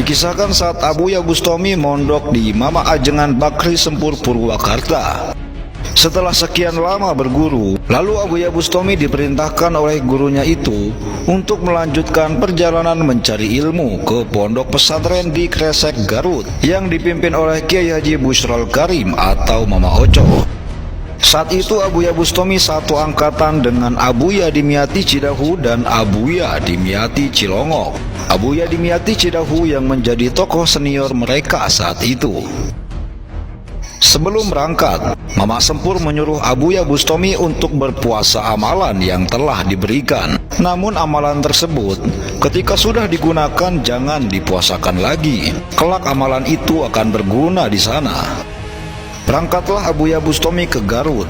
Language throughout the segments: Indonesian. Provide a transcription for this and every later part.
Dikisahkan saat Abuya Bustomi mondok di Mama Ajengan Bakri Sempur Purwakarta. Setelah sekian lama berguru, lalu Abuya Bustomi diperintahkan oleh gurunya itu untuk melanjutkan perjalanan mencari ilmu ke pondok pesantren di Kresek, Garut yang dipimpin oleh Kiai Haji Bushrol Karim atau Mama Oco. Saat itu Abuya Bustomi satu angkatan dengan Abuya Dimyati Cidahu dan Abuya Dimyati Cilongok. Abuya Dimyati Cidahu yang menjadi tokoh senior mereka saat itu. Sebelum berangkat, Mama Sempur menyuruh Abuya Bustomi untuk berpuasa amalan yang telah diberikan. Namun amalan tersebut ketika sudah digunakan jangan dipuasakan lagi. Kelak amalan itu akan berguna di sana. Berangkatlah Abuya Bustomi ke Garut.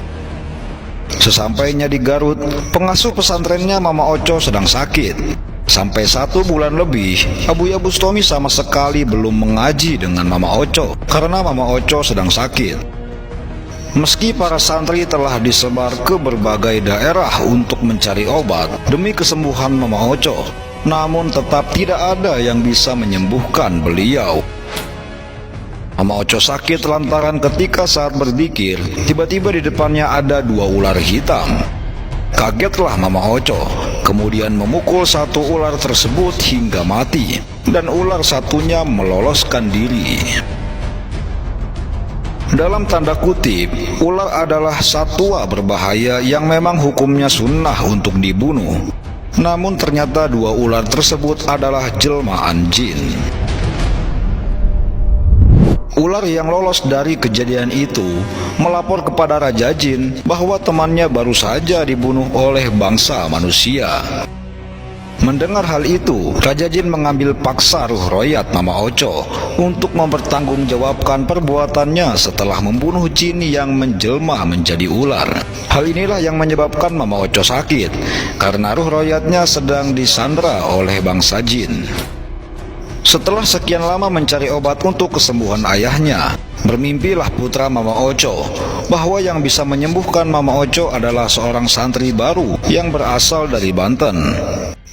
Sesampainya di Garut, pengasuh pesantrennya Mama Oco sedang sakit. Sampai 1 bulan lebih, Abuya Bustomi sama sekali belum mengaji dengan Mama Oco karena Mama Oco sedang sakit. Meski para santri telah disebar ke berbagai daerah untuk mencari obat demi kesembuhan Mama Oco, namun tetap tidak ada yang bisa menyembuhkan beliau. Mama Oco sakit lantaran ketika saat berzikir, tiba-tiba di depannya ada 2 ular hitam. Kagetlah Mama Oco, kemudian memukul 1 ular tersebut hingga mati, dan ular satunya meloloskan diri. Dalam tanda kutip, ular adalah satwa berbahaya yang memang hukumnya sunnah untuk dibunuh. Namun ternyata 2 ular tersebut adalah jelmaan jin. Ular yang lolos dari kejadian itu melapor kepada Raja Jin bahwa temannya baru saja dibunuh oleh bangsa manusia. Mendengar hal itu, Raja Jin mengambil paksa ruh royat Mama Oco untuk mempertanggungjawabkan perbuatannya setelah membunuh jin yang menjelma menjadi ular. Hal inilah yang menyebabkan Mama Oco sakit, karena ruh royatnya sedang disandra oleh bangsa jin. Setelah sekian lama mencari obat untuk kesembuhan ayahnya, bermimpilah putra Mama Oco bahwa yang bisa menyembuhkan Mama Oco adalah seorang santri baru yang berasal dari Banten.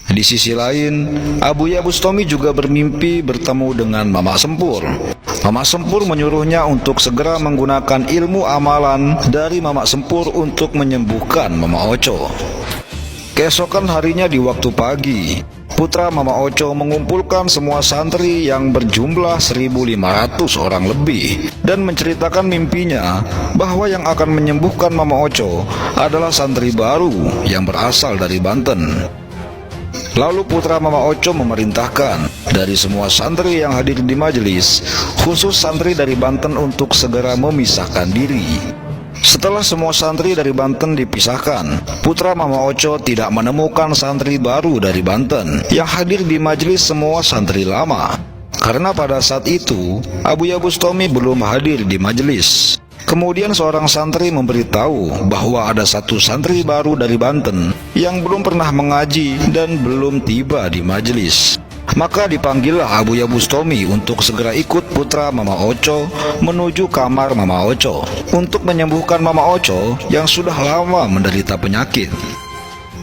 Di sisi lain, Abuya Bustomi juga bermimpi bertemu dengan Mama Sempur. Mama Sempur menyuruhnya untuk segera menggunakan ilmu amalan dari Mama Sempur untuk menyembuhkan Mama Oco. Keesokan harinya di waktu pagi, putra Mama Oco mengumpulkan semua santri yang berjumlah 1.500 orang lebih dan menceritakan mimpinya bahwa yang akan menyembuhkan Mama Oco adalah santri baru yang berasal dari Banten. Lalu putra Mama Oco memerintahkan dari semua santri yang hadir di majelis, khusus santri dari Banten untuk segera memisahkan diri. Setelah semua santri dari Banten dipisahkan, putra Mama Oco tidak menemukan santri baru dari Banten. Yang hadir di majelis semua santri lama. Karena pada saat itu, Abuya Bustomi belum hadir di majelis. Kemudian seorang santri memberitahu bahwa ada 1 santri baru dari Banten yang belum pernah mengaji dan belum tiba di majelis. Maka dipanggillah Abuya Bustomi untuk segera ikut putra Mama Oco menuju kamar Mama Oco untuk menyembuhkan Mama Oco yang sudah lama menderita penyakit.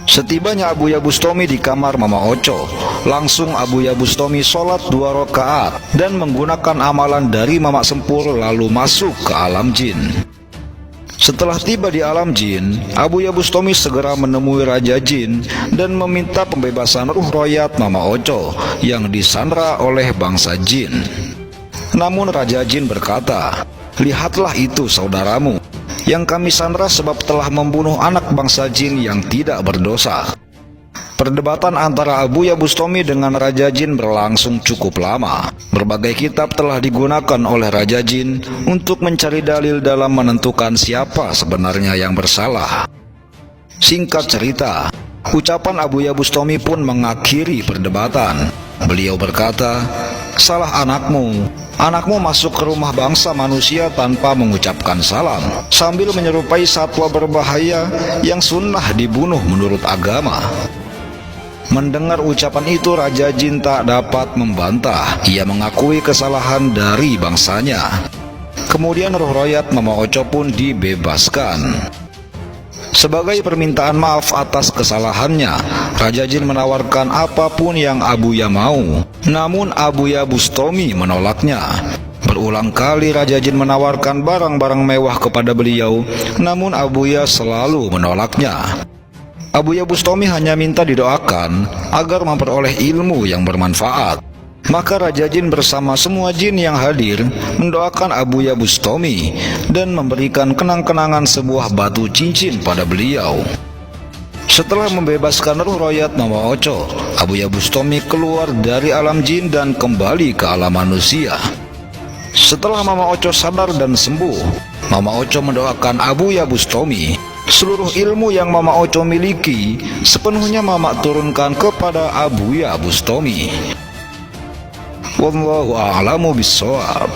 Setibanya Abuya Bustomi di kamar Mama Oco, langsung Abuya Bustomi sholat 2 rakaat dan menggunakan amalan dari Mama Sempur lalu masuk ke alam jin. Setelah tiba di alam jin, Abuya Bustomi segera menemui Raja Jin dan meminta pembebasan ruh royat Mama Oco yang disandra oleh bangsa jin. Namun Raja Jin berkata, "Lihatlah itu saudaramu yang kami sandra sebab telah membunuh anak bangsa jin yang tidak berdosa." Perdebatan antara Abuya Bustomi dengan Raja Jin berlangsung cukup lama. Berbagai kitab telah digunakan oleh Raja Jin untuk mencari dalil dalam menentukan siapa sebenarnya yang bersalah. Singkat cerita, ucapan Abuya Bustomi pun mengakhiri perdebatan. Beliau berkata, "Salah anakmu. Anakmu masuk ke rumah bangsa manusia tanpa mengucapkan salam, sambil menyerupai satwa berbahaya yang sunnah dibunuh menurut agama." Mendengar ucapan itu, Raja Jin tak dapat membantah. Ia mengakui kesalahan dari bangsanya. Kemudian ruh royat Mama Oco pun dibebaskan. Sebagai permintaan maaf atas kesalahannya, Raja Jin menawarkan apapun yang Abuya mau. Namun Abuya Bustami menolaknya. Berulang kali Raja Jin menawarkan barang-barang mewah kepada beliau, namun Abuya selalu menolaknya. Abuya Bustami hanya minta didoakan agar memperoleh ilmu yang bermanfaat. Maka Raja Jin bersama semua jin yang hadir mendoakan Abuya Bustami dan memberikan kenang-kenangan sebuah batu cincin pada beliau. Setelah membebaskan ruh royat Mama Ocho, Abuya Bustami keluar dari alam jin dan kembali ke alam manusia. Setelah Mama Ocho sadar dan sembuh, Mama Ocho mendoakan Abuya Bustami. Seluruh ilmu yang Mama Ocho miliki sepenuhnya Mama turunkan kepada Abuya Bustami. Wallahu a'lamu bishawab.